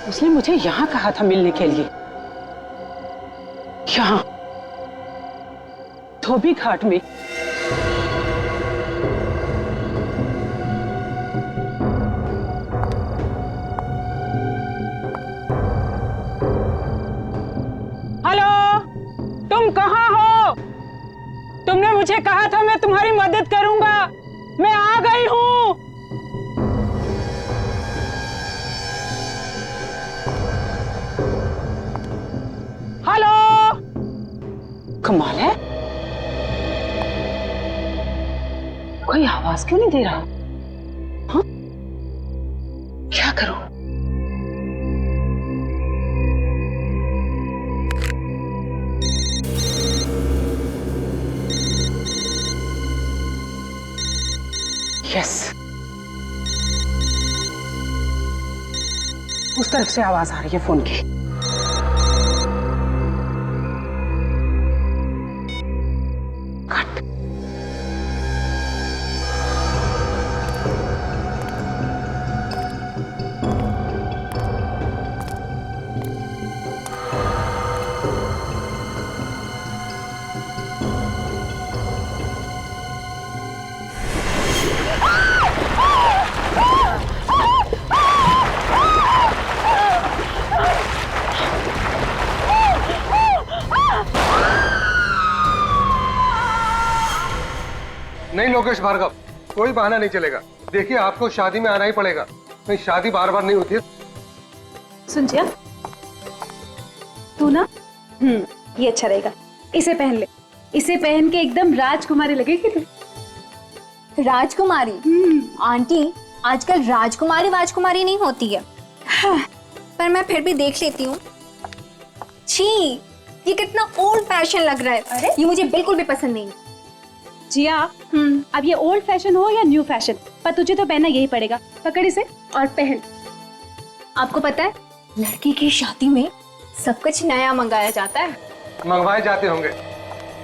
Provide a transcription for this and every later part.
उसने मुझे यहाँ कहा था मिलने के लिए, यहाँ धोबी घाट में। हेलो, तुम कहाँ हो? तुमने मुझे कहा था मैं तुम्हारी मदद करूंगा, मैं आ गई हूँ। हेलो, कमाल है, कोई आवाज क्यों नहीं दे रहा? हाँ? क्या करूं? यस, उस तरफ से आवाज आ रही है फोन की। कट। नहीं लोकेश भार्गव, कोई बहाना नहीं चलेगा। देखिए आपको शादी में आना ही पड़ेगा, नहीं शादी बार बार नहीं होती है। सुन जिया, तू ना ये अच्छा रहेगा, इसे पहन ले। इसे पहन के एकदम राजकुमारी लगेगी तू। राजकुमारी? आंटी, आजकल राजकुमारी वाजकुमारी नहीं होती है। हाँ, पर मैं फिर भी देख लेती हूँ। छी, ये कितना ओल्ड फैशन लग रहा है। अरे ये मुझे बिल्कुल भी पसंद नहीं। जिया, अब ये ओल्ड फैशन हो या न्यू फैशन, पर तुझे तो पहनना यही पड़ेगा। पकड़ इसे और पहन। आपको पता है, लड़की की शादी में सब कुछ नया मंगाया जाता है। मंगवाए जाते होंगे,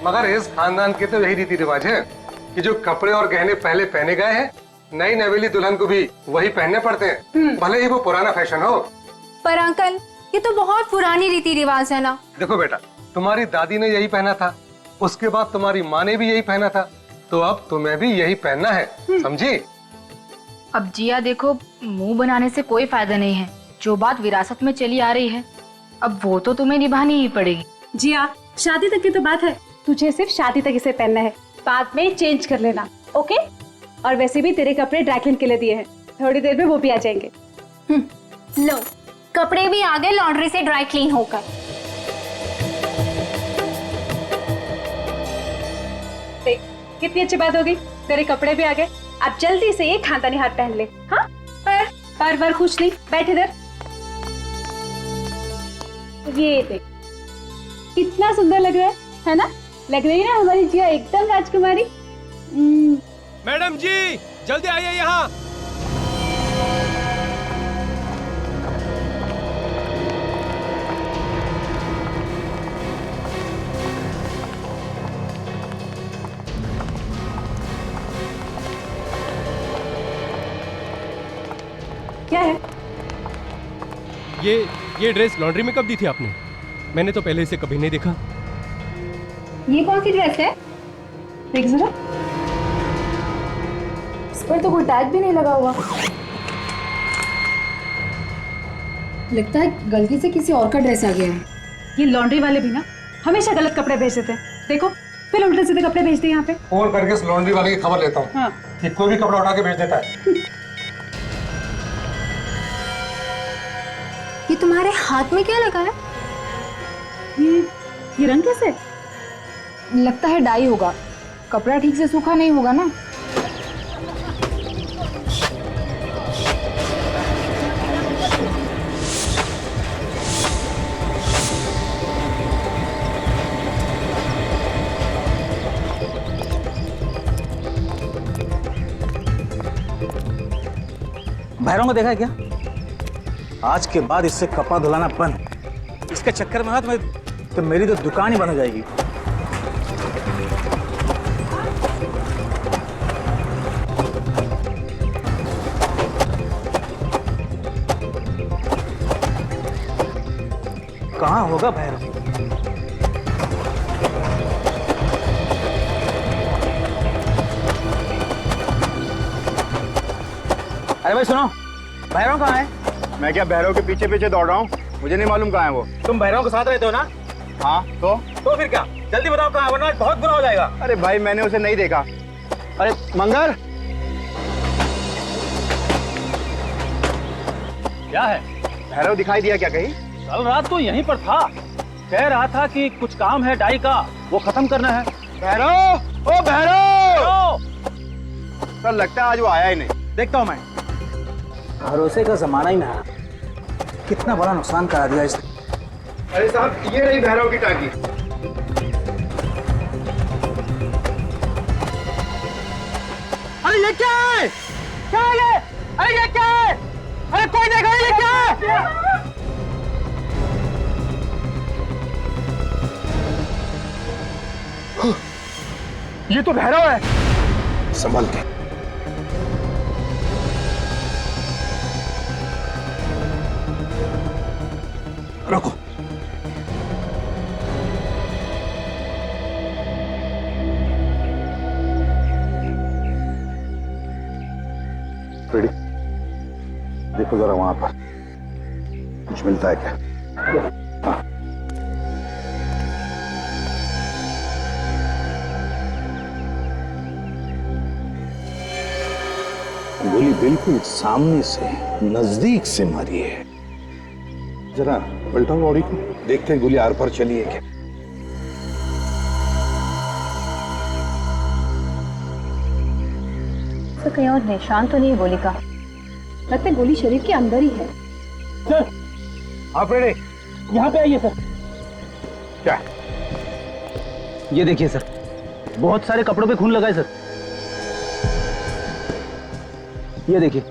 मगर इस खानदान के तो यही रीति रिवाज है कि जो कपड़े और गहने पहले पहने गए हैं, नई नवेली दुल्हन को भी वही पहनने पड़ते हैं, भले ही वो पुराना फैशन हो। पर अंकल, ये तो बहुत पुरानी रीति रिवाज है ना। देखो बेटा, तुम्हारी दादी ने यही पहना था, उसके बाद तुम्हारी माँ ने भी यही पहना था, तो अब तुम्हें भी यही पहनना है, समझी? अब जिया देखो, मुंह बनाने से कोई फायदा नहीं है। जो बात विरासत में चली आ रही है, अब वो तो तुम्हें निभानी ही पड़ेगी। जिया, शादी तक की तो बात है, तुझे सिर्फ शादी तक इसे पहनना है, बाद में चेंज कर लेना, ओके? और वैसे भी तेरे कपड़े ड्राई क्लीन के लिए दिए हैं, थोड़ी देर में वो भी आ जाएंगे। लो, कपड़े भी आ गए लॉन्ड्री से ड्राई क्लीन होकर। देख, कितनी अच्छी बात होगी, तेरे कपड़े भी आ गए। अब जल्दी से ये खानदानी हाथ पहन ले। हाँ, पर खुश नहीं, बैठ इधर। ये देख, कितना सुंदर लग रहा है ना? लग रही है ना हमारी जिया एकदम राजकुमारी। मैडम जी, जल्दी आइए यहाँ। क्या है? ये ड्रेस लॉन्ड्री में कब दी थी आपने? मैंने तो पहले इसे कभी नहीं देखा। ये कौन सी ड्रेस है? देख जरा, इस पर तो कोई टैग भी नहीं लगा हुआ। लगता है गलती से किसी और का ड्रेस आ गया है। ये लॉन्ड्री वाले भी ना हमेशा गलत कपड़े भेज देते हैं। देखो, फिर उल्टे सीधे कपड़े भेजते हैं यहाँ पे। फोन करके इस लॉन्ड्री वाले की खबर लेता हूँ। हाँ। कि कोई भी कपड़ा उठा के भेज देता है। ये तुम्हारे हाथ में क्या लगा है? ये रंग कैसे? लगता है डाई होगा, कपड़ा ठीक से सूखा नहीं होगा ना। भैरव को देखा है क्या? आज के बाद इससे कपड़ा धुलाना बंद। इसके चक्कर में तो मेरी तो दुकान ही बंद हो जाएगी। कहाँ होगा भैरव? अरे भाई सुनो, भैरव कहाँ है? मैं क्या भैरव के पीछे पीछे दौड़ रहा हूँ? मुझे नहीं मालूम कहाँ है वो। तुम भैरव के साथ रहते हो ना? हाँ तो फिर क्या? जल्दी बताओ कहाँ है, वरना बहुत बुरा हो जाएगा। अरे भाई मैंने उसे नहीं देखा। अरे मंगर, क्या है? भैरव दिखाई दिया क्या कहीं? कल रात तो यहीं पर था, कह रहा था कि कुछ काम है डाई का, वो खत्म करना है। भैरव, ओ भैरव! सर लगता है आज वो आया ही नहीं। देखता हूँ मैं। भरोसे का जमाना ही ना, कितना बड़ा नुकसान करा दिया इसने। अरे साहब ये रही भैरव की टांकी। अरे ये क्या है? क्या है ये? अरे ये क्या है? अरे कोई देखा ये क्या है? ये तो भैरव है। संभल के। रुको। रेडी, देखो जरा वहां पर कुछ मिलता है क्या? हाँ। गोली बिल्कुल सामने से, नजदीक से मारी है। जरा पलटाओ बॉडी को, देखते हैं गोली आर पार चली है क्या। तो कहीं और निशान तो नहीं है गोली का? लगता है गोली शरीर के अंदर ही है। सर, आप रेडी? यहाँ पे आइए सर। क्या? ये देखिए सर, बहुत सारे कपड़ों पे खून लगा है सर। ये देखिए।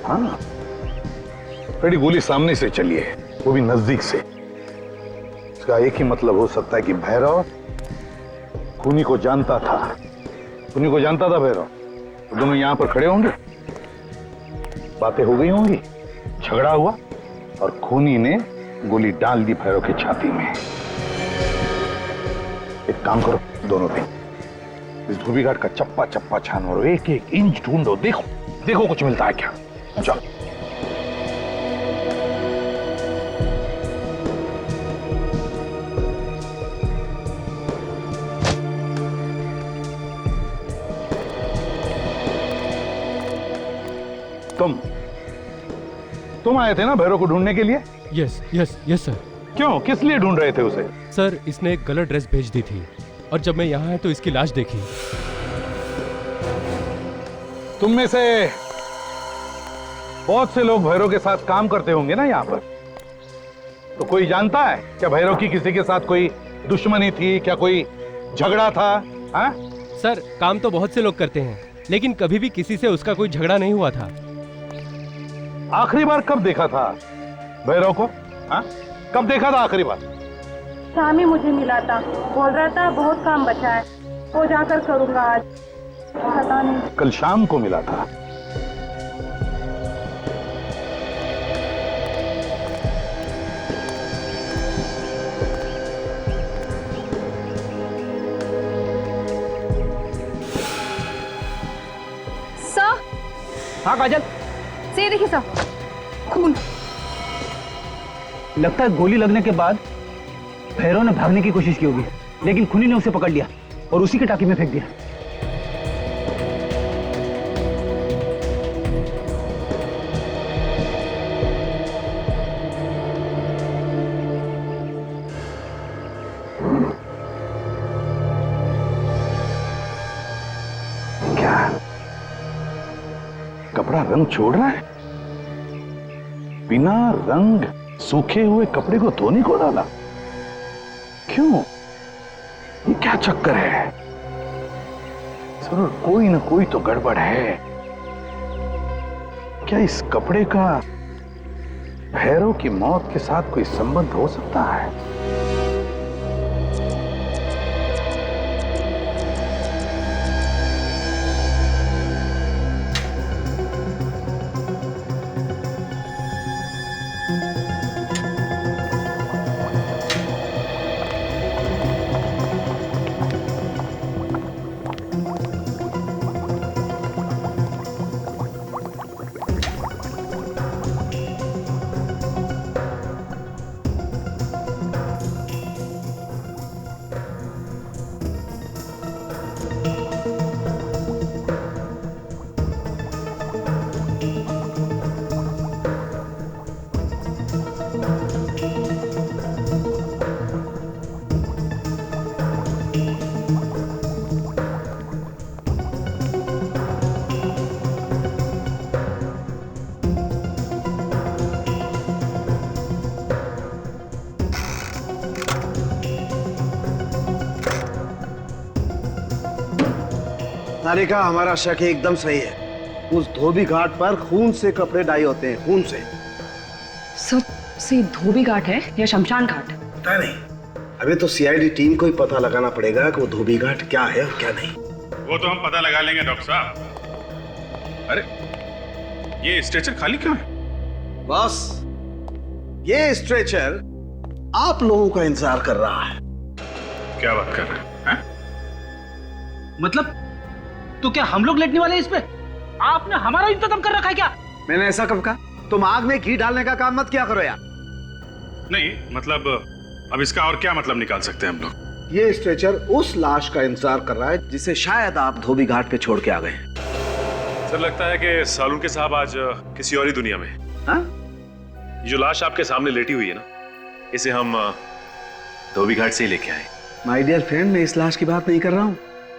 हाँ, रेडी, गोली सामने से चली है, वो भी नजदीक से। इसका एक ही मतलब हो सकता है कि भैरव खूनी को जानता था। खूनी को जानता था भैरव, तो दोनों यहां पर खड़े होंगे, बातें हो गई होंगी, झगड़ा हुआ और खूनी ने गोली डाल दी भैरव की छाती में। एक काम करो दोनों पे, इस धोबी घाट का चप्पा चप्पा छान मारो, एक एक इंच ढूंढो, देखो देखो कुछ मिलता है क्या। चलो। तुम आए थे ना भैरव को ढूंढने के लिए? Yes yes yes sir. क्यों, किस लिए ढूंढ रहे थे उसे? सर, इसने एक गलत ड्रेस भेज दी थी और जब मैं यहाँ आया तो इसकी लाश देखी। तुम में से बहुत से लोग भैरव के साथ काम करते होंगे ना यहाँ पर, तो कोई जानता है क्या भैरव की किसी के साथ कोई दुश्मनी थी क्या, कोई झगड़ा था? हाँ सर, काम तो बहुत से लोग करते हैं, लेकिन कभी भी किसी से उसका कोई झगड़ा नहीं हुआ था। आखिरी बार कब देखा था भैरव को? हाँ, कब देखा था आखिरी बार? शाम ही मुझे मिला था, बोल रहा था बहुत काम बचा है, वो जाकर करूंगा आज। पता नहीं। कल शाम को मिला था। सर, हाँ काजल, से देखिए सर, खून। लगता है गोली लगने के बाद भैरव ने भागने की कोशिश की होगी, लेकिन खूनी ने उसे पकड़ लिया और उसी के टाकी में फेंक दिया। क्या कपड़ा रंग छोड़ रहा है? बिना रंग सूखे हुए कपड़े को धोने को डाला? क्यों? ये क्या चक्कर है? जरूर कोई ना कोई तो गड़बड़ है। क्या इस कपड़े का भैरव की मौत के साथ कोई संबंध हो सकता है? तारिका, हमारा शक एकदम सही है। उस धोबी घाट पर खून से कपड़े डाई होते हैं, खून से। सर, से धोबी घाट है या शमशान घाट? पता नहीं, अभी तो सीआईडी टीम को ही पता लगाना पड़ेगा कि वो धोबी घाट क्या है और क्या नहीं। वो तो हम पता लगा लेंगे डॉक्टर साहब। अरे ये स्ट्रेचर खाली क्यों है? बस ये स्ट्रेचर आप लोगों का इंतजार कर रहा है। क्या बात कर रहे हैं? मतलब तो क्या हम लोग लेटने वाले हैं इस पे? आपने हमारा इंतजाम कर रखा है क्या? मैंने ऐसा कब कहा? तुम आग में घी डालने का काम मत क्या करो यार। नहीं मतलब अब इसका और क्या मतलब निकाल सकते हैं हम लोग? ये स्ट्रेचर उस लाश का इंतजार कर रहा है जिसे शायद आप धोबी घाट पे छोड़ के आ गए हैं। सर लगता है कि सालून के साहब आज किसी और ही दुनिया में। हाँ? ये जो लाश आपके सामने लेटी हुई है ना, इसे हम धोबी घाट से ही लेके आए। माय डियर फ्रेंड, मैं इस लाश की बात नहीं कर रहा हूँ,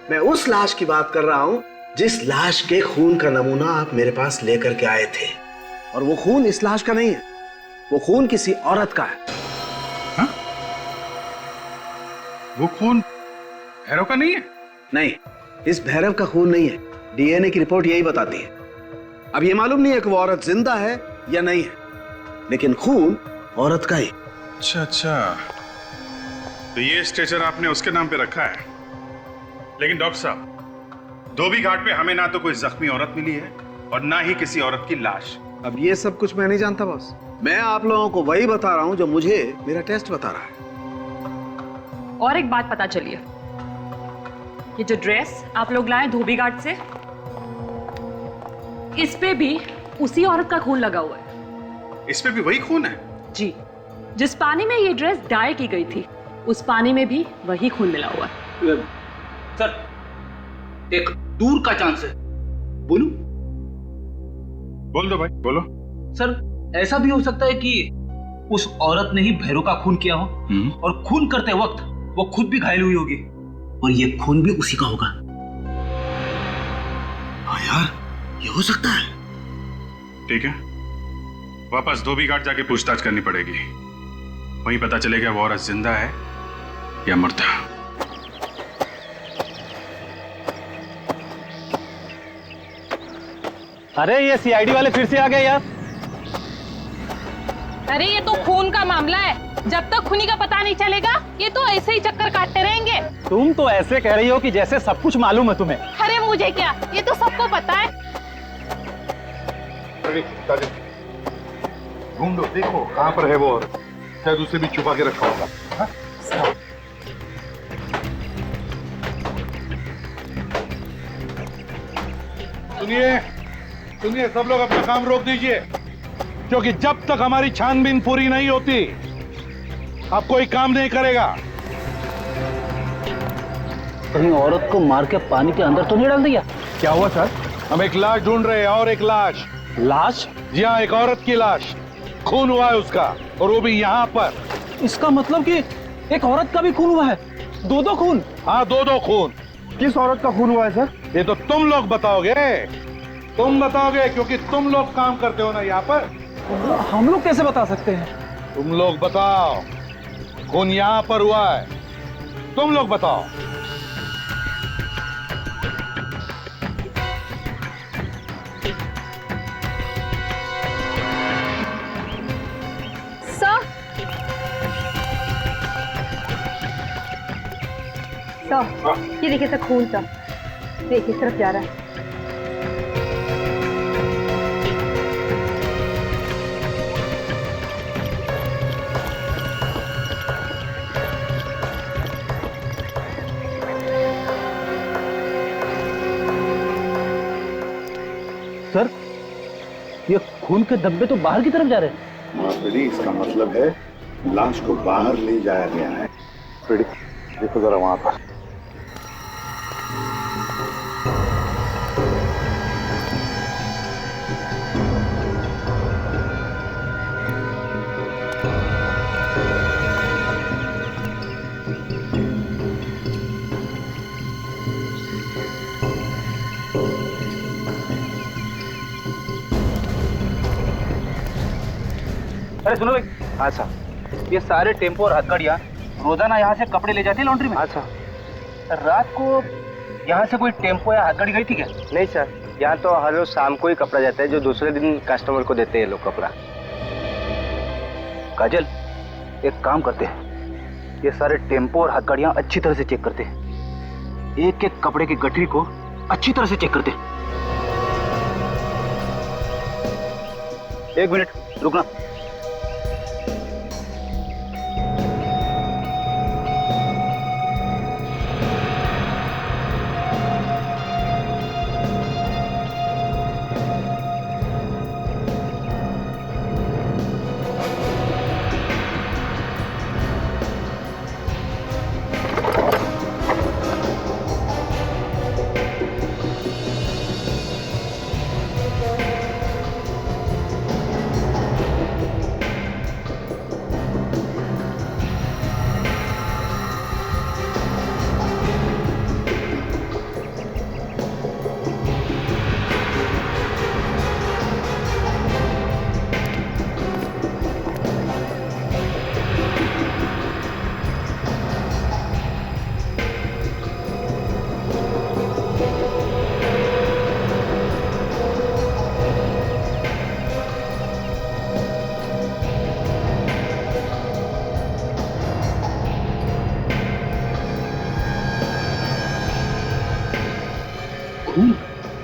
मैं उस लाश की बात कर रहा हूँ जिस लाश के खून का नमूना आप मेरे पास लेकर के आए थे। और वो खून इस लाश का नहीं है, वो खून किसी औरत का है। हाँ? वो खून भैरव का नहीं है? नहीं, इस भैरव का खून नहीं है। डीएनए की रिपोर्ट यही बताती है। अब ये मालूम नहीं है कि वो औरत जिंदा है या नहीं है, लेकिन खून औरत का ही। अच्छा अच्छा, तो ये स्ट्रेचर आपने उसके नाम पे रखा है। लेकिन डॉक्टर साहब, धोबी घाट पे हमें ना तो कोई जख्मी औरत मिली है और ना ही किसी औरत की लाश। अब ये सब कुछ मैं नहीं जानता बॉस, मैं आप लोगों को वही बता रहा हूं जो मुझे मेरा टेस्ट बता रहा है। और एक बात पता चली है, ये जो ड्रेस आप लोग लाए धोबी घाट से, इस पे भी उसी औरत का खून लगा हुआ है। इस पे भी वही खून है? जी, जिस पानी में ये ड्रेस डाई की गई थी उस पानी में भी वही खून मिला हुआ है। सर, एक दूर का चांस है, बोलूं? बोल दो भाई, बोलो। सर, ऐसा भी हो सकता है कि उस औरत ने ही भैरव का खून किया हो और खून करते वक्त वो खुद भी घायल हुई होगी और ये खून भी उसी का होगा। हाँ यार, ये हो सकता है। ठीक है, वापस धोबी घाट जाके पूछताछ करनी पड़ेगी, वहीं पता चलेगा वो औरत जिंदा है या मरता। अरे ये सीआईडी वाले फिर से आ गए यार। अरे ये तो खून का मामला है, जब तक खूनी का पता नहीं चलेगा ये तो ऐसे ही चक्कर काटते रहेंगे। तुम तो ऐसे कह रही हो कि जैसे सब कुछ मालूम है तुम्हें। अरे मुझे क्या, ये तो सबको पता है। ढूंढो, देखो कहाँ पर है वो औरत, शायद उसे भी छुपा के रखा होगा। हाँ? सुनिए सुनिए, सब लोग अपना काम रोक दीजिए, क्योंकि जब तक हमारी छानबीन पूरी नहीं होती अब कोई काम नहीं करेगा। कहीं औरत को मार के पानी के अंदर तो नहीं डाल दिया? क्या हुआ सर? हम एक लाश ढूंढ रहे हैं, और एक लाश। लाश? जी हाँ, एक औरत की लाश, खून हुआ है उसका, और वो भी यहाँ पर। इसका मतलब कि एक औरत का भी खून हुआ है? दो खून? हाँ, दो खून। किस औरत का खून हुआ है सर? ये तो तुम लोग बताओगे, तुम बताओगे, क्योंकि तुम लोग काम करते हो ना यहाँ पर। हम लोग कैसे बता सकते हैं? तुम लोग बताओ, खून यहाँ पर हुआ है, तुम लोग बताओ। ये देखिए सर, खून सा देखिए इस तरफ जा रहा है। सर, ये खून के धब्बे तो बाहर की तरफ जा रहे हैं। हाँ फ्रेडी, इसका मतलब है लाश को बाहर ले जाया गया है। फ्रेडी देखो जरा वहां पर। अरे सुनो भाई। हाँ साहब, ये सारे टेम्पो और हथकड़ियाँ रोजाना यहाँ से कपड़े ले जाते हैं लॉन्ड्री में। अच्छा। रात को यहाँ से कोई टेम्पो या गाड़ी गई थी क्या? नहीं सर, यहाँ तो हर रोज शाम को ही कपड़ा जाता है, जो दूसरे दिन कस्टमर को देते हैं लोग कपड़ा। काजल, एक काम करते हैं, ये सारे टेम्पो और हथकड़ियाँ अच्छी तरह से चेक करते हैं, एक एक कपड़े की गठरी को अच्छी तरह से चेक करते हैं। 1 मिनट रुकना।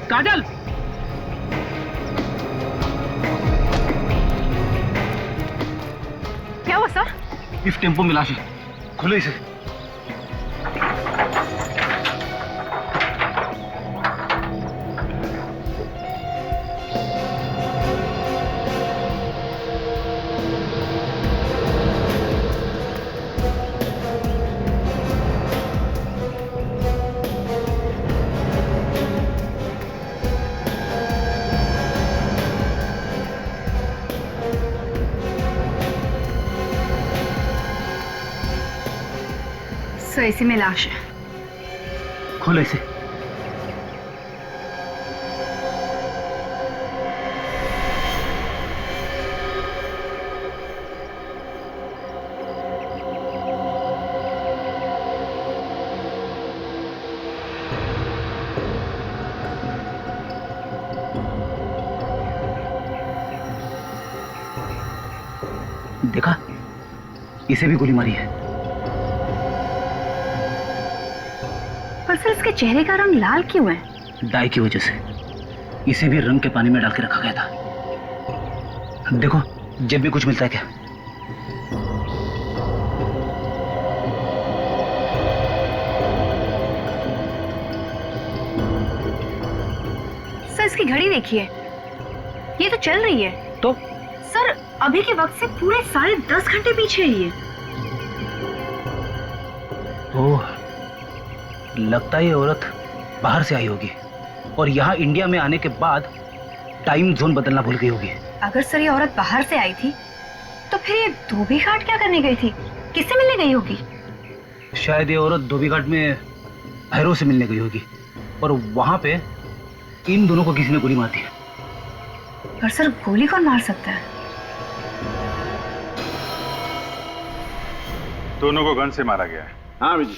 काजल, क्या हुआ सर? इस टेम्पो में लाश है, खुले इसे। सर इसी में लाश है। खोलो इसे। देखा, इसे भी गोली मारी है। पर सर इसके चेहरे का रंग लाल क्यों है? डाई की वजह से। इसे भी रंग के पानी में डाल के रखा गया था। देखो, जेब में कुछ मिलता है क्या? सर इसकी घड़ी देखिए, ये तो चल रही है। तो सर अभी के वक्त से पूरे 10.5 घंटे पीछे है ये। ओह, लगता है ये औरत बाहर से आई होगी और यहाँ इंडिया में आने के बाद टाइम जोन बदलना भूल गई होगी। अगर सर ये औरत बाहर से आई थी तो फिर ये धोबी घाट क्या करने गई थी? किससे मिलने गई होगी? शायद ये औरत धोबी घाट में भैरव से मिलने गई होगी और वहां पे इन दोनों को किसी ने गोली मार दी। पर सर गोली कौन मार सकता है? दोनों को गन से मारा गया है। हाँ जी,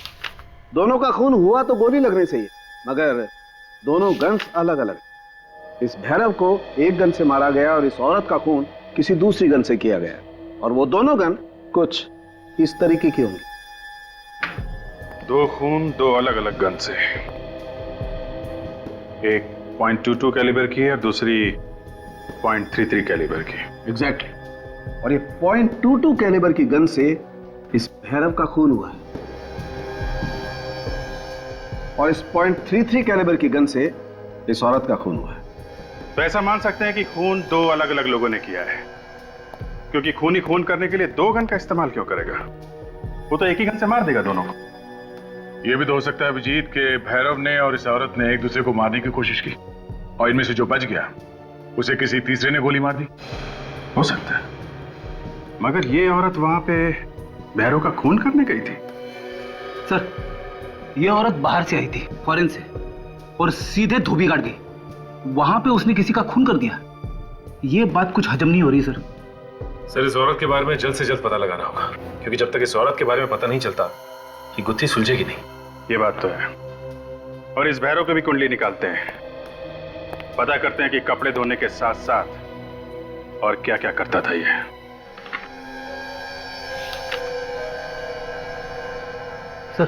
दोनों का खून हुआ तो गोली लगने से ही, मगर दोनों गन्स अलग अलग। इस भैरव को एक गन से मारा गया और इस औरत का खून किसी दूसरी गन से किया गया, और वो दोनों गन कुछ इस तरीके की होंगी। 2 खून 2 अलग अलग गन से, एक .22 कैलिबर की है, दूसरी .33 कैलिबर की। एग्जैक्टली। और ये .22 कैलिबर की गन से इस भैरव का खून हुआ है और इस .33 कैलिबर की गन से इस औरत का खून हुआ है। तो ऐसा मान सकते हैं कि खून 2 अलग अलग लोगों ने किया है, क्योंकि खूनी खून करने के लिए 2 गन का इस्तेमाल क्यों करेगा? वो तो एक ही गन से मार देगा दोनों को। ये भी तो हो सकता है अभिजीत के भैरव ने और इस औरत ने एक दूसरे को मारने की कोशिश की और इनमें से जो बच गया उसे किसी तीसरे ने गोली मार दी। हो सकता है, मगर ये औरत वहां पे भैरव का खून करने गई थी। सर, ये औरत बाहर से आई थी, फॉरेन से, और सीधे धोबी घाट गई। वहां पे उसने किसी का खून कर दिया। ये बात कुछ हजम नहीं हो रही सर। सर, इस औरत के बारे में जल्द से जल्द पता लगाना होगा, क्योंकि जब तक इस औरत के बारे में पता नहीं चलता ये गुत्थी सुलझेगी नहीं। ये बात तो है। और इस भैरव की भी कुंडली निकालते हैं। पता करते हैं कि कपड़े धोने के साथ साथ और क्या क्या करता था ये। सर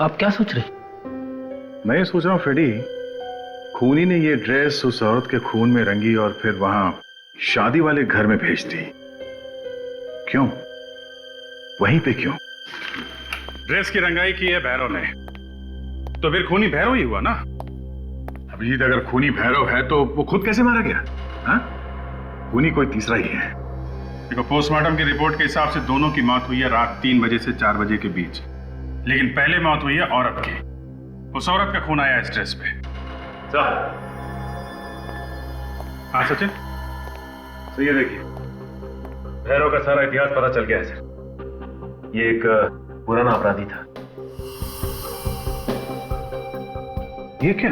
आप क्या सोच रहे? मैं ये सोच रहा हूँ फ्रेडी, खूनी ने ये ड्रेस उस औरत के खून में रंगी और फिर वहां शादी वाले घर में भेज दी। क्यों? वहीं पे क्यों? ड्रेस की रंगाई की है भैरव ने, तो फिर खूनी भैरव ही हुआ ना। अभिजीत, अगर खूनी भैरव है तो वो खुद कैसे मारा गया? हाँ? खूनी कोई तीसरा ही है। देखो, पोस्टमार्टम की रिपोर्ट के हिसाब से दोनों की मौत हुई है रात 3 बजे से 4 बजे के बीच, लेकिन पहले मौत हुई है औरत की। उस औरत का खून आया इस ड्रेस पे। हाँ सचिन, तो ये देखिए, भैरव का सारा इतिहास पता चल गया है सर। ये एक पुराना अपराधी था। ये क्या?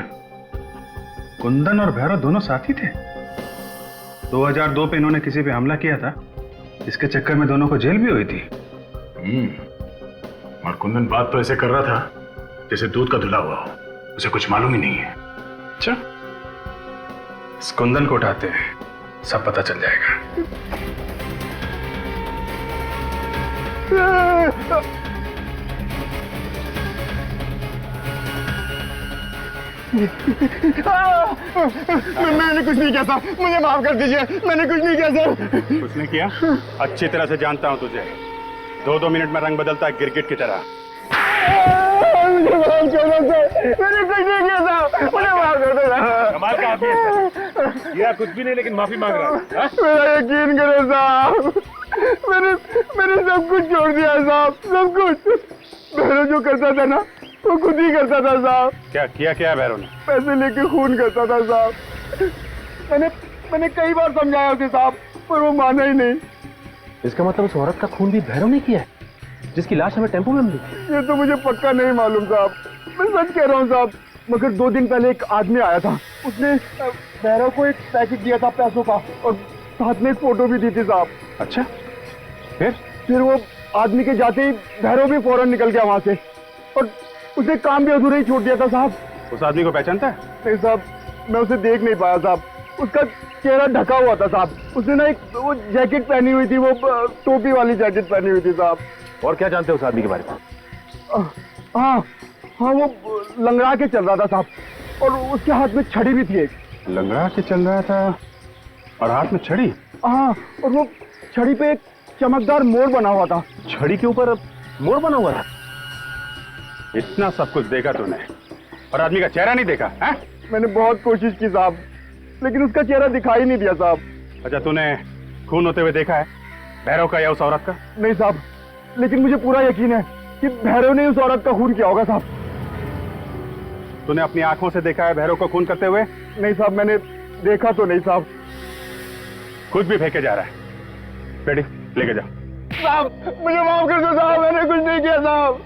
कुंदन और भैरव दोनों साथी थे? 2002 पे इन्होंने किसी पे हमला किया था, इसके चक्कर में दोनों को जेल भी हुई थी। और कुंदन बात तो ऐसे कर रहा था जैसे दूध का धुला हुआ हो, उसे कुछ मालूम ही नहीं है। अच्छा, इस कुंदन को उठाते हैं, सब पता चल जाएगा। मैंने कुछ नहीं किया सर, मुझे माफ कर दीजिए, मैंने कुछ नहीं किया सर। कुछ नहीं किया? अच्छी तरह से जानता हूं तुझे। 2-2 मिनट में रंग बदलता है गिरगिट की तरह। मुझे माफ कर दो सर, मैंने कुछ नहीं किया सर, मुझे माफ कर दो। कमाल का आदमी है सर, यह कुछ भी नहीं लेकिन माफी मांग रहा है। मेरा यकीन करो साहब, मैंने सब कुछ छोड़ दिया साहब, सब कुछ। भैरव जो करता था ना, वो खुद ही करता था साहब। क्या किया? क्या भैरव ने? पैसे लेके खून करता था साहब। मैंने कई बार समझाया उसे साहब, पर वो माना ही नहीं। इसका मतलब उस औरत का खून भी भैरव ने किया है, जिसकी लाश हमें टेम्पो में मिली? ये तो मुझे पक्का नहीं मालूम साहब, मैं सच कह रहा हूँ साहब। मगर 2 दिन पहले एक आदमी आया था, उसने भैरव को एक पैकेट दिया था पैसों का, और साथ में एक फोटो भी दी थी साहब। अच्छा, फिर वो आदमी के जाते ही भैरव भी फौरन निकल गया वहां से, और उसे काम भी अधूरा ही छोड़ दिया था साहब। उस आदमी को पहचानता है? नहीं साहब, मैं उसे देख नहीं पाया साहब, उसका चेहरा ढका हुआ था साहब। उसने ना एक वो जैकेट पहनी हुई थी, वो टोपी वाली जैकेट पहनी हुई थी साहब। और क्या जानते हो उस आदमी के बारे में? हाँ, वो लंगड़ा के चल रहा था साहब, और उसके हाथ में छड़ी भी थी एक। लंगड़ा के चल रहा था और हाथ में छड़ी? हाँ, और वो छड़ी पे एक चमकदार मोर बना हुआ था। छड़ी के ऊपर मोर बना हुआ था? इतना सब कुछ देखा तूने और आदमी का चेहरा नहीं देखा है? मैंने बहुत कोशिश की साहब, लेकिन उसका चेहरा दिखाई नहीं दिया साहब। अच्छा, तूने खून होते हुए देखा है भैरव का या उस औरत का? नहीं साहब, लेकिन मुझे पूरा यकीन है कि भैरव ने उस औरत का खून किया होगा साहब। तूने अपनी आंखों से देखा है भैरव को खून करते हुए? नहीं साहब, मैंने देखा तो नहीं साहब। खुद भी फेंके जा रहा है। बेटी लेके जाओ। साहब मुझे माफ कर दो साहब, मैंने कुछ नहीं किया साहब।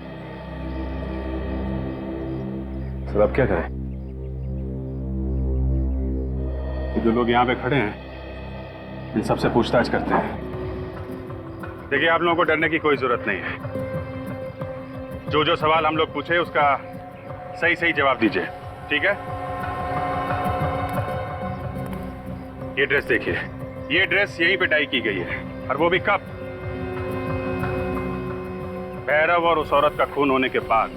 सर अब क्या करें? जो लोग यहाँ पे खड़े हैं इन सबसे पूछताछ करते हैं। देखिए, आप लोगों को डरने की कोई जरूरत नहीं है। जो सवाल हम लोग पूछे उसका सही जवाब दीजिए, ठीक है? ये ड्रेस देखिए, ये ड्रेस यहीं पे डाई की गई है, और वो भी कब? भैरव और उस औरत का खून होने के बाद,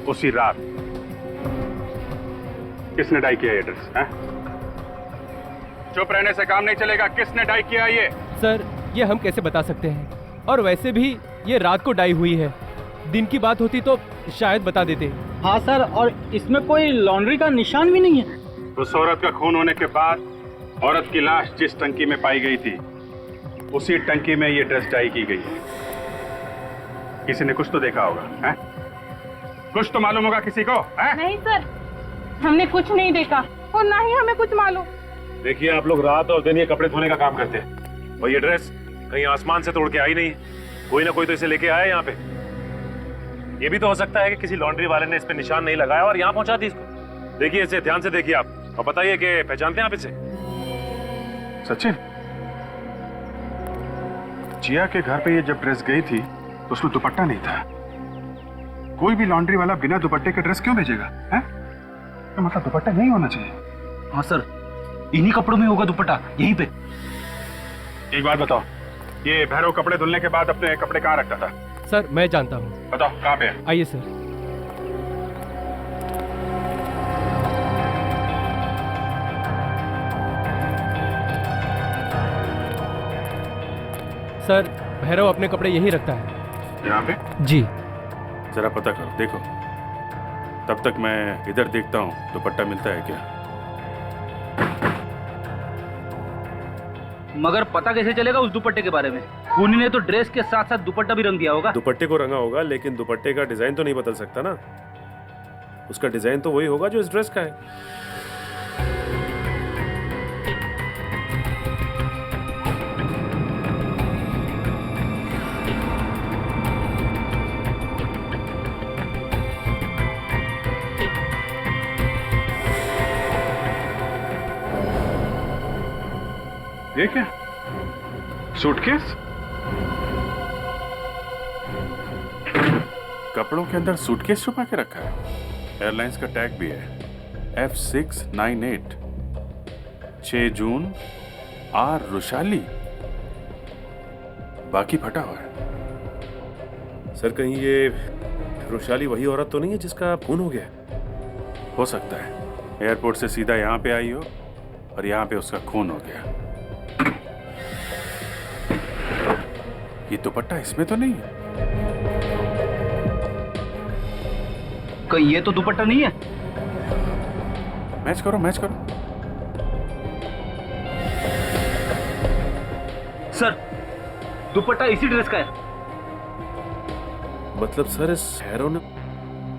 उसी रात। किसने डाई किया ये ड्रेस? है? चुप रहने से काम नहीं चलेगा। किसने डाई किया ये? सर, ये हम कैसे बता सकते हैं? और वैसे भी ये रात को डाई हुई है, दिन की बात होती तो शायद बता देते। हाँ सर, और इसमें कोई लॉन्ड्री का निशान भी नहीं है। उस औरत का खून होने के बाद औरत की लाश जिस टंकी में पाई गई थी, उसी टंकी में ये ड्रेस डाई की गई है। किसी ने कुछ तो देखा होगा, है? कुछ तो मालूम होगा किसी को, है? नहीं सर, हमने कुछ नहीं देखा और ना ही हमें कुछ मालूम। देखिए, आप लोग रात और दिन ये कपड़े धोने का काम करते हैं, और ये ड्रेस कहीं आसमान से तोड़ के आई नहीं। कोई ना कोई तो इसे लेके आया यहाँ पे। ये भी तो हो सकता है कि किसी लॉन्ड्री वाले ने इस पे निशान नहीं लगाया और यहाँ पहुंचा दी इसको। देखिए इसे ध्यान से देखिए आप, और बताइए कि पहचानते हैं आप इसे? सचिन, जिया के घर पे ये जब ड्रेस गई थी तो उसमें दुपट्टा नहीं था। कोई भी लॉन्ड्री वाला बिना दुपट्टे के ड्रेस क्यों भेजेगा? है तो मतलब दुपट्टा नहीं होना चाहिए। हाँ सर, इन्हीं कपड़ों में होगा दुपट्टा, यहीं पे। एक बात बताओ, ये भैरव कपड़े धुलने के बाद अपने कपड़े कहाँ रखता था? सर मैं जानता हूँ। बताओ कहाँ पे है? आइए सर। सर भैरव अपने कपड़े यहीं रखता है। यहाँ पे? जी। जरा पता करो, देखो। तब तक मैं इधर देखता हूँ दुपट्टा मिलता है क्या। मगर पता कैसे चलेगा उस दुपट्टे के बारे में? खूनी ने तो ड्रेस के साथ साथ दुपट्टा भी रंग दिया होगा। दुपट्टे को रंगा होगा, लेकिन दुपट्टे का डिजाइन तो नहीं बदल सकता ना। उसका डिजाइन तो वही होगा जो इस ड्रेस का है। ये क्या? सूटकेस? कपड़ों के अंदर सूटकेस छुपा के रखा है। एयरलाइंस का टैग भी है, F698, 6 जून, आर रुशाली। बाकी फटा हुआ है। सर कहीं ये रुशाली वही औरत तो नहीं है जिसका खून हो गया? हो सकता है एयरपोर्ट से सीधा यहाँ पे आई हो और यहाँ पे उसका खून हो गया। ये दुपट्टा इसमें तो नहीं है? कहीं ये तो दुपट्टा नहीं है? मैच करो, मैच करो। सर दुपट्टा इसी ड्रेस का है। मतलब सर इस हैरो ने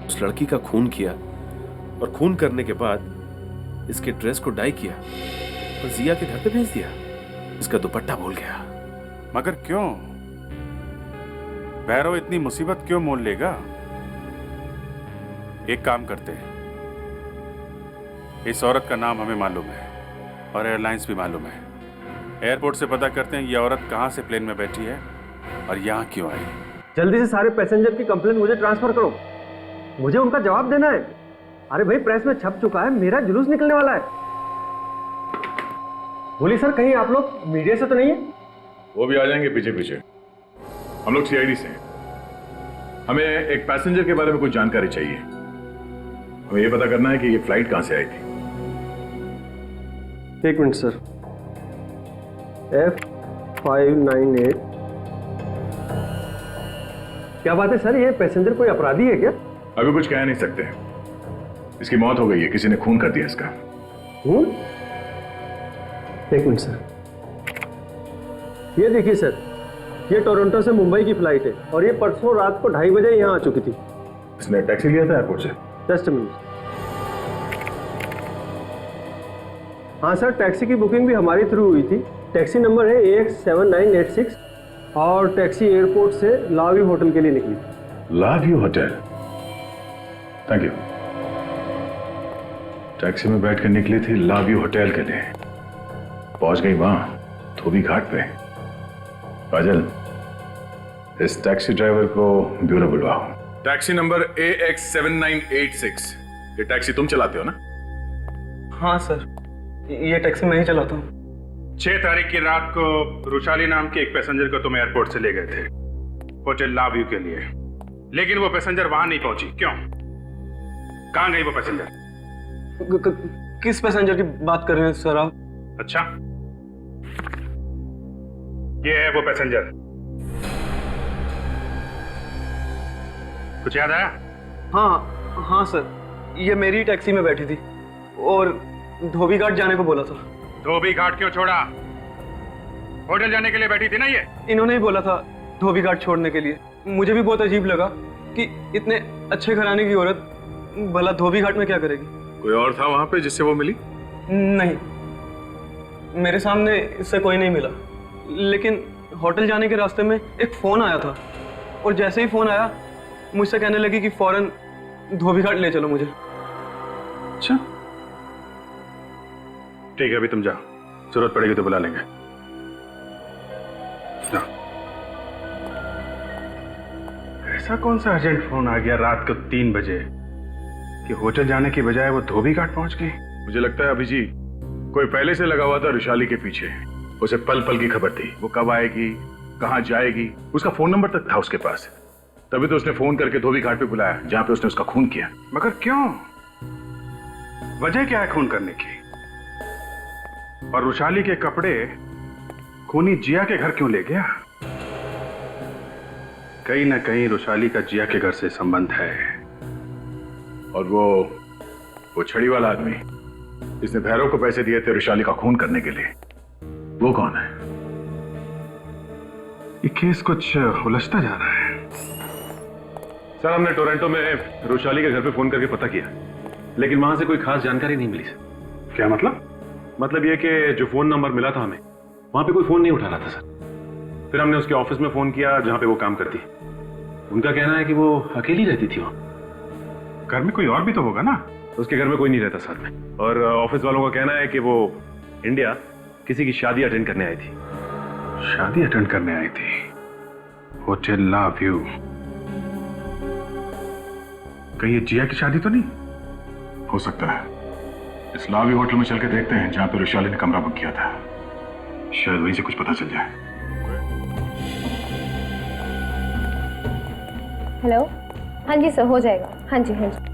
उस लड़की का खून किया और खून करने के बाद इसके ड्रेस को डाई किया और जिया के घर पे भेज दिया। इसका दुपट्टा भूल गया। मगर क्यों? भैरव इतनी मुसीबत क्यों मोल लेगा? एक काम करते हैं, इस औरत का नाम हमें मालूम है और एयरलाइंस भी मालूम है। एयरपोर्ट से पता करते हैं ये औरत कहाँ से प्लेन में बैठी है और यहाँ क्यों आई। जल्दी से सारे पैसेंजर की कंप्लेंट मुझे ट्रांसफर करो, मुझे उनका जवाब देना है। अरे भाई प्रेस में छप चुका है, मेरा जुलूस निकलने वाला है। बोली सर कहीं आप लोग मीडिया से तो नहीं है? वो भी आ जाएंगे पीछे पीछे। हम लोग सीआईडी से हैं। हमें एक पैसेंजर के बारे में कुछ जानकारी चाहिए। हमें ये पता करना है कि ये फ्लाइट कहां से आई थी। एक मिनट सर। F598। क्या बात है सर, ये पैसेंजर कोई अपराधी है क्या? अभी कुछ कह नहीं सकते। इसकी मौत हो गई है, किसी ने खून कर दिया इसका। खून? एक मिनट सर, ये देखिए सर, ये टोरंटो से मुंबई की फ्लाइट है और ये परसों रात को 2:30 बजे यहाँ आ चुकी थी। इसने टैक्सी लिया था एयरपोर्ट से? Just a minute. हाँ सर, टैक्सी की बुकिंग भी हमारी थ्रू हुई थी। टैक्सी नंबर है AX7986 और टैक्सी एयरपोर्ट से लाव्यू होटल के लिए निकली। लाव्यू होटल? Thank you. टैक्सी में बैठ कर निकली थी लाव्यू होटल के लिए, पहुंच गई वहां धोबी घाट पे। काजल, इस टैक्सी ड्राइवर को ब्यूरो बुलवाओ। Taxi number AX7986। ये टैक्सी तुम चलाते हो ना? हाँ सर, ये टैक्सी मैं ही चलाता हूँ। 6 तारीख की रात को रुशाली नाम के एक पैसेंजर को तुम एयरपोर्ट से ले गए थे होटल लाव्यू के लिए, लेकिन वो पैसेंजर वहां नहीं पहुंची। क्यों? कहां गई वो पैसेंजर? किस पैसेंजर की बात कर रहे हैं सर आप? अच्छा, ये है वो पैसेंजर। कुछ याद आया? हाँ सर, ये मेरी टैक्सी में बैठी थी और धोबी घाट जाने को बोला था। धोबी घाट क्यों छोड़ा? होटल जाने के लिए बैठी थी ना ये? इन्होंने ही बोला था धोबी घाट छोड़ने के लिए। मुझे भी बहुत अजीब लगा कि इतने अच्छे घराने की औरत भला धोबी घाट में क्या करेगी। कोई और था वहां पे जिससे वो मिली? नहीं, मेरे सामने इससे कोई नहीं मिला, लेकिन होटल जाने के रास्ते में एक फोन आया था और जैसे ही फोन आया मुझसे कहने लगी कि फौरन धोबी घाट ले चलो मुझे। अच्छा ठीक है, अभी तुम जाओ, जरूरत पड़ेगी तो बुला लेंगे। ऐसा कौन सा अर्जेंट फोन आ गया रात को 3 बजे कि होटल जाने की बजाय वो धोबी घाट पहुंच गई? मुझे लगता है अभिजीत कोई पहले से लगा हुआ था रुशाली के पीछे। उसे पल पल की खबर थी, वो कब आएगी, कहाँ जाएगी, उसका फोन नंबर तक था उसके पास। तभी तो उसने फोन करके धोबी घाट पे बुलाया जहां पे उसने उसका खून किया। मगर क्यों? वजह क्या है खून करने की? और रुशाली के कपड़े खूनी जिया के घर क्यों ले गया? कहीं ना कहीं रुशाली का जिया के घर से संबंध है। और वो छड़ी वाला आदमी जिसने भैरव को पैसे दिए थे रुशाली का खून करने के लिए, वो कौन है? ये केस कुछ उलझता जा रहा है। सर, हमने टोरंटो में रुशाली के घर पे फोन करके पता किया, लेकिन वहां से कोई खास जानकारी नहीं मिली सर। क्या मतलब? मतलब ये कि जो फोन नंबर मिला था हमें, वहां पे कोई फोन नहीं उठा रहा था सर। फिर हमने उसके ऑफिस में फोन किया जहां पे वो काम करती है। उनका कहना है कि वो अकेली रहती थी वहां। घर में कोई और भी तो होगा ना? उसके घर में कोई नहीं रहता साथ में। और ऑफिस वालों का कहना है कि वो इंडिया किसी की शादी अटेंड करने आई थी। शादी अटेंड करने आई थी? होटल ला व्यू। कहीं ये जिया की शादी तो नहीं? हो सकता है। इस ला व्यू होटल में चल के देखते हैं जहां पे रुशाली ने कमरा बुक किया था। शायद वहीं से कुछ पता चल जाए। हेलो, हाँ जी सर, हो जाएगा। हाँ जी हाँ जी।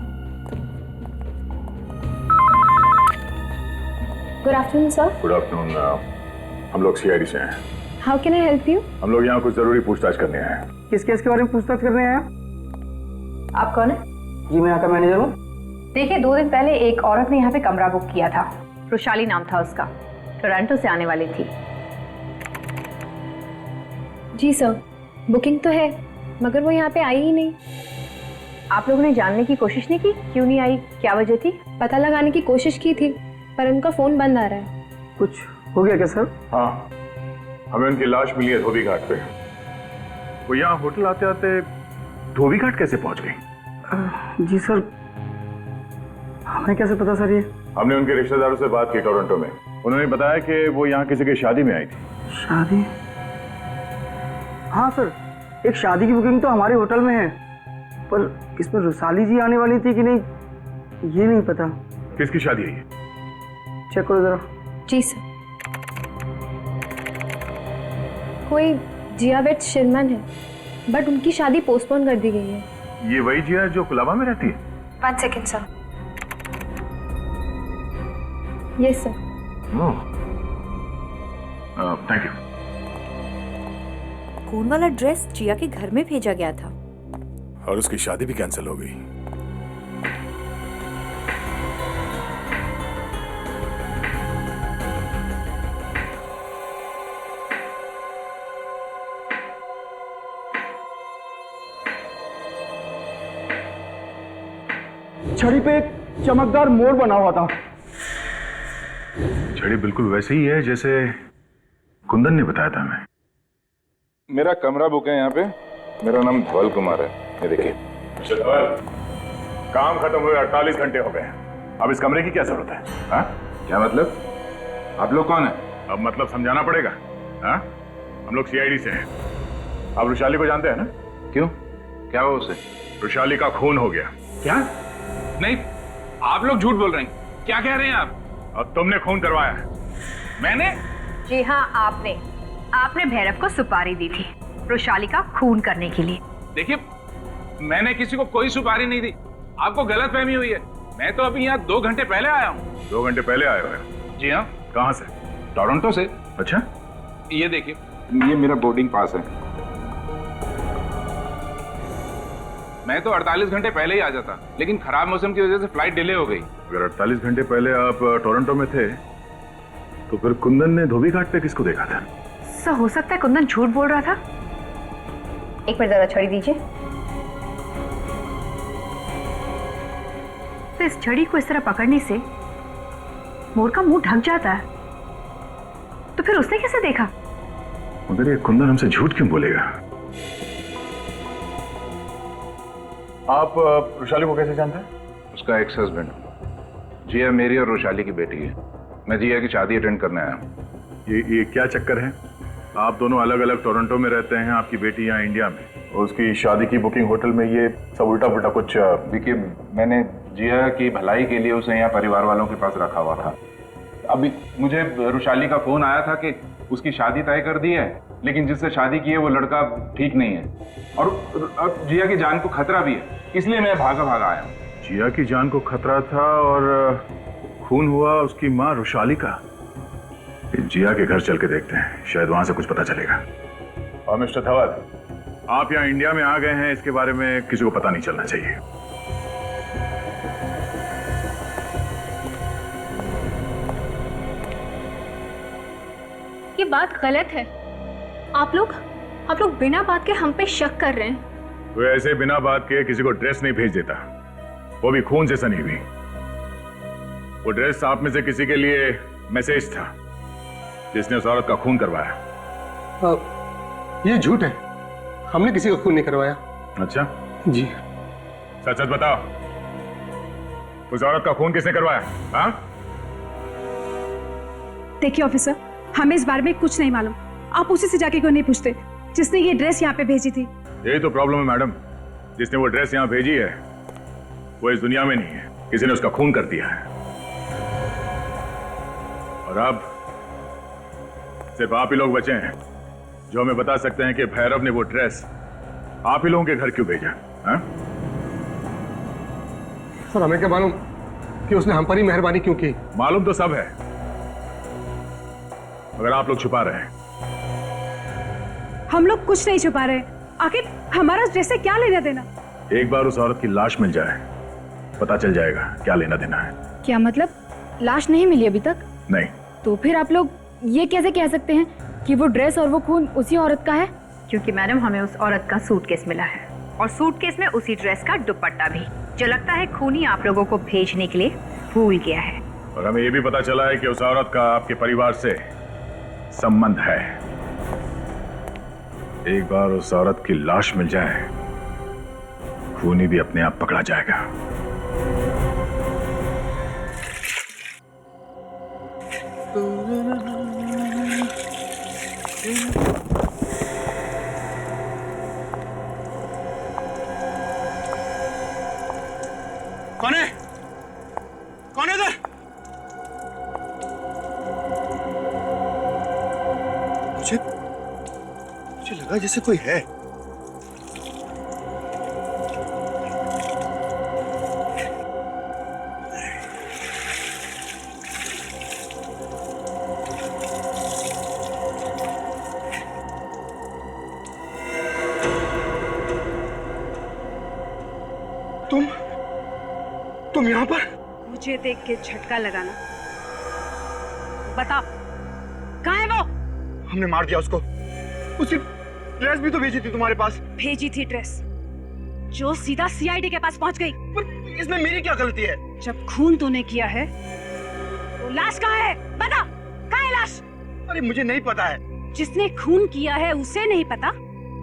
Good afternoon sir. Good afternoon. हम लोग सीआईडी से हैं। How can I help you? हम लोग यहाँ कुछ जरूरी पूछताछ करने आए हैं। किस केस के बारे में पूछताछ करने आए? आप कौन है? जी, मैं यहाँ का मैनेजर हूँ। देखिए, 2 दिन पहले एक औरत ने यहाँ पे कमरा बुक किया था। रुशाली नाम था उसका, टोरंटो से आने वाली थी। जी सर, बुकिंग तो है, मगर वो यहाँ पे आई ही नहीं। आप लोगों ने जानने की कोशिश नहीं की क्यों नहीं आई, क्या वजह थी? पता लगाने की कोशिश की थी, पर उनका फोन बंद आ रहा है। कुछ हो गया क्या सर? हाँ, हमें उनकी लाश मिली है धोबी घाट पे। वो यहाँ होटल आते आते धोबी घाट कैसे पहुंच गई? जी सर, हमें कैसे पता सर? ये हमने उनके रिश्तेदारों से बात की टोरंटो में। उन्होंने बताया कि वो यहाँ किसी की शादी में आई थी। शादी? हाँ सर, एक शादी की बुकिंग तो हमारे होटल में है, पर इसमें रुशाली जी आने वाली थी कि नहीं ये नहीं पता। किसकी शादी है ये? चेक करो जरा। जी सर, कोई जियाबेट शिरमन है, बट उनकी शादी पोस्टपोन कर दी गई है। ये वही जिया जो कुलाबा में रहती है? 1 second sir. Yes sir. Thank you. खून वाला ड्रेस जिया के घर में भेजा गया था और उसकी शादी भी कैंसिल हो गई। छड़ी पे एक चमकदार मोड़ बना हुआ था। छड़ी बिल्कुल वैसे ही है जैसे कुंदन ने बताया था हमें। मेरा कमरा बुक है यहाँ पे। मेरा नाम धवल कुमार है। ये देखिए। धवल, काम खत्म हुए 48 घंटे हो गए। अब इस कमरे की क्या जरूरत है? हाँ? क्या मतलब? आप लोग कौन है? अब मतलब समझाना पड़ेगा। हाँ? हम लोग सीआईडी से हैं। आप रुशाली को जानते हैं ना? क्यों? क्या हुआ उसे? रुशाली का खून हो गया। क्या? नहीं, आप लोग झूठ बोल रहे हैं। क्या कह रहे हैं आप? और तुमने खून करवाया है? मैंने? जी हाँ, आपने भैरव को सुपारी दी थी रुशाली का खून करने के लिए। देखिए, मैंने किसी को कोई सुपारी नहीं दी। आपको गलतफहमी हुई है। मैं तो अभी यहाँ 2 घंटे पहले आया हूँ। 2 घंटे पहले आए हो? जी हाँ। कहाँ से? टोरंटो से। अच्छा, ये देखिए, ये मेरा बोर्डिंग पास है। मैं तो 48 घंटे पहले ही आ जाता, लेकिन खराब मौसम की वजह से फ्लाइट डिले हो गई। अगर 48 घंटे पहले आप टोरंटो में थे तो फिर कुंदन ने धोबी घाट पे किसको देखा था? सर, हो सकता है कुंदन झूठ बोल रहा था। एक मिनट, जरा छड़ी दीजिए। तो इस छड़ी को इस तरह पकड़ने से मोर का मुंह ढक जाता है, तो फिर उसने कैसे देखा? मगर ये कुंदन हमसे झूठ क्यों बोलेगा? आप रुशाली को कैसे जानते हैं? उसका एक्स हस्बैंड। जिया मेरी और रुशाली की बेटी है। मैं जिया की शादी अटेंड करने आया हूँ। ये क्या चक्कर है? आप दोनों अलग अलग टोरंटो में रहते हैं, आपकी बेटी यहाँ इंडिया में। उसकी शादी की बुकिंग होटल में, ये सब उल्टा पुल्टा कुछ। देखिए, मैंने जिया की भलाई के लिए उसे यहाँ परिवार वालों के पास रखा हुआ था। अभी मुझे रुशाली का फोन आया था कि उसकी शादी तय कर दी है, लेकिन जिससे शादी की है वो लड़का ठीक नहीं है और अब जिया की जान को खतरा भी है, इसलिए मैं भागा आया हूँ। जिया की जान को खतरा था और खून हुआ उसकी माँ रुशाली का। जिया के घर चल के देखते हैं, शायद वहां से कुछ पता चलेगा। और मिस्टर धवल, आप यहाँ इंडिया में आ गए हैं, इसके बारे में किसी को पता नहीं चलना चाहिए। ये बात गलत है। आप लोग बिना बात के हम पे शक कर रहे हैं। तो ऐसे बिना बात के किसी को ड्रेस नहीं भेज देता, वो भी खून से सनी हुई। वो ड्रेस आप में से किसी के लिए मैसेज था जिसने उस औरत का खून करवाया। ये झूठ है, हमने किसी का खून नहीं करवाया। अच्छा जी। सच सच बताओ, उस औरत का खून किसने करवाया? हाँ? देखिए ऑफिसर, हमें इस बारे में कुछ नहीं मालूम। आप उसी से जाके क्यों नहीं पूछते जिसने ये ड्रेस यहाँ पे भेजी थी? यही तो प्रॉब्लम है मैडम, जिसने वो ड्रेस यहाँ भेजी है वो इस दुनिया में नहीं है, किसी ने उसका खून कर दिया है। और अब सिर्फ आप ही लोग बचे हैं जो हमें बता सकते हैं कि भैरव ने वो ड्रेस आप ही लोगों के घर क्यों भेजा। हाँ? सर, हमें क्या मालूम कि उसने हम पर ही मेहरबानी क्यों की? मालूम तो सब है, मगर आप लोग छुपा रहे हैं। हम लोग कुछ नहीं छुपा रहे। आखिर हमारा ड्रेस से क्या लेना देना? एक बार उस औरत की लाश मिल जाए, पता चल जाएगा क्या लेना देना है। क्या मतलब, लाश नहीं मिली अभी तक? नहीं। तो फिर आप लोग ये कैसे कह सकते हैं कि वो ड्रेस और वो खून उसी औरत का है? क्योंकि मैडम हमें उस औरत का सूटकेस मिला है और सूटकेस में उसी ड्रेस का दुपट्टा भी, जो लगता है खूनी आप लोगों को भेजने के लिए भूल गया है। और हमें ये भी पता चला है कि उस औरत का आपके परिवार से संबंध है। एक बार उस औरत की लाश मिल जाए, खूनी भी अपने आप पकड़ा जाएगा। कौन है? कौन है इधर? मुझे लगा जैसे कोई है। तुम यहाँ पर? मुझे देख के झटका लगाना। बता, कहाँ है वो? हमने मार दिया उसको। उसकी ड्रेस भी तो भेजी थी तुम्हारे पास। भेजी थी ड्रेस जो सीधा सीआईडी के पास पहुंच गई। पर इसमें मेरी क्या गलती है? जब खून तूने किया है तो लाश कहाँ है? बता, कहाँ है लाश? अरे मुझे नहीं पता है। जिसने खून किया है उसे नहीं पता?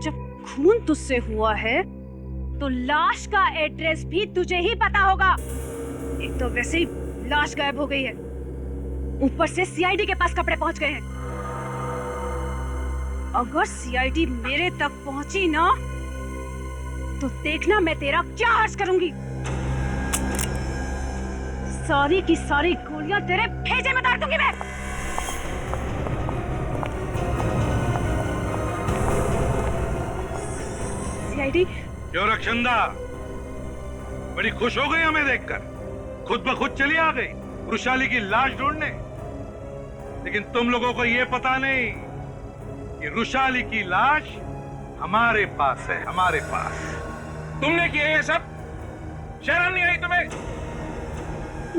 जब खून तुझसे हुआ है तो लाश का एड्रेस भी तुझे ही पता होगा। एक तो वैसे ही लाश गायब हो गई है, ऊपर से सीआईडी के पास कपड़े पहुंच गए हैं। अगर सीआईडी मेरे तक पहुंची ना तो देखना मैं तेरा क्या हर्ष करूंगी। सारी की सारी गोलियां तेरे भेजे में डाल दूंगी मैं। सीआईडी। क्यों रक्षंदा, बड़ी खुश हो गई हमें देखकर? खुद ब खुद चली आ गई रुशाली की लाश ढूंढने। लेकिन तुम लोगों को यह पता नहीं कि रुशाली की लाश हमारे पास है, हमारे पास। तुमने किया ये सब? शर्म नहीं आई तुम्हें?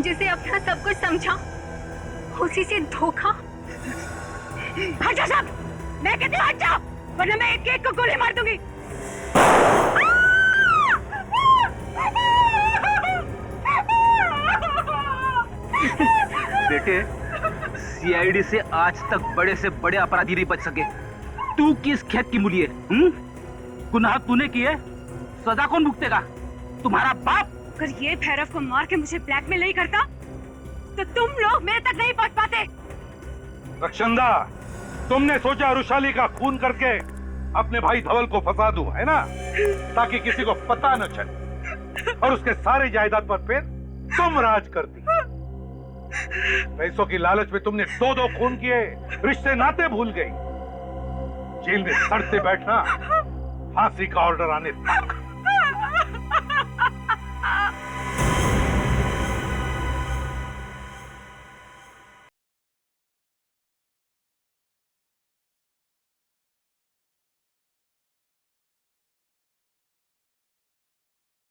जिसे अपना सब कुछ समझा उसी से धोखा। हट जा सब, मैं कहती हूँ हट जा, वरना मैं एक एक को गोली मार दूंगी। बेटे, सीआईडी से आज तक बड़े से बड़े अपराधी नहीं बच सके। तू किस खेत की मूली है? गुनाह तूने किए, सजा कौन भुगतेगा? तुम्हारा बाप। अगर ये भैरव को मार के मुझे ब्लैकमेल नहीं करता तो तुम लोग मेरे तक नहीं पहुंच पाते। रक्षंदा, तुमने सोचा रुशाली का खून करके अपने भाई धवल को फंसा दूं, है ना, ताकि किसी को पता न चले और उसके सारे जायदाद पर फिर तुम राज करती। पैसों की लालच में तुमने 2-2 खून किए, रिश्ते नाते भूल गई। जेल में सड़ते बैठना, फांसी का ऑर्डर आने तक।